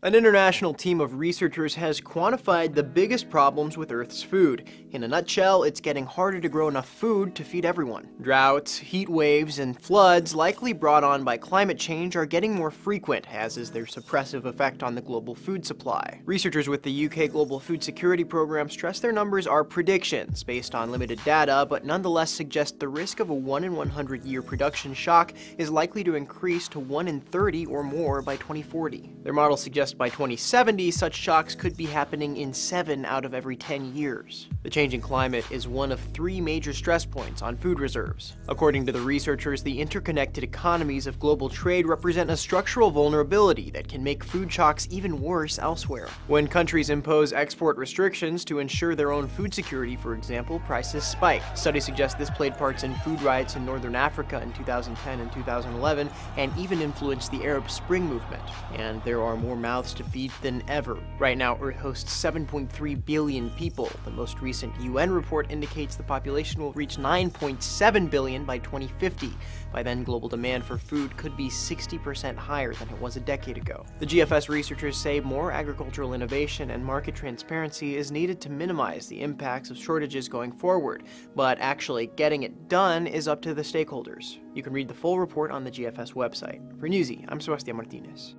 An international team of researchers has quantified the biggest problems with Earth's food. In a nutshell, it's getting harder to grow enough food to feed everyone. Droughts, heat waves, and floods, likely brought on by climate change, are getting more frequent, as is their suppressive effect on the global food supply. Researchers with the UK Global Food Security Program stress their numbers are predictions based on limited data, but nonetheless suggest the risk of a 1 in 100-year production shock is likely to increase to 1 in 30 or more by 2040. Their model suggests by 2070, such shocks could be happening in 7 out of every 10 years. The changing climate is one of 3 major stress points on food reserves. According to the researchers, the interconnected economies of global trade represent a structural vulnerability that can make food shocks even worse elsewhere. When countries impose export restrictions to ensure their own food security, for example, prices spike. Studies suggest this played parts in food riots in northern Africa in 2010 and 2011, and even influenced the Arab Spring movement. And there are more mouths to feed than ever. Right now, Earth hosts 7.3 billion people. The most recent UN report indicates the population will reach 9.7 billion by 2050. By then, global demand for food could be 60% higher than it was a decade ago. The GFS researchers say more agricultural innovation and market transparency is needed to minimize the impacts of shortages going forward, but actually getting it done is up to the stakeholders. You can read the full report on the GFS website. For Newsy, I'm Sebastián Martinez.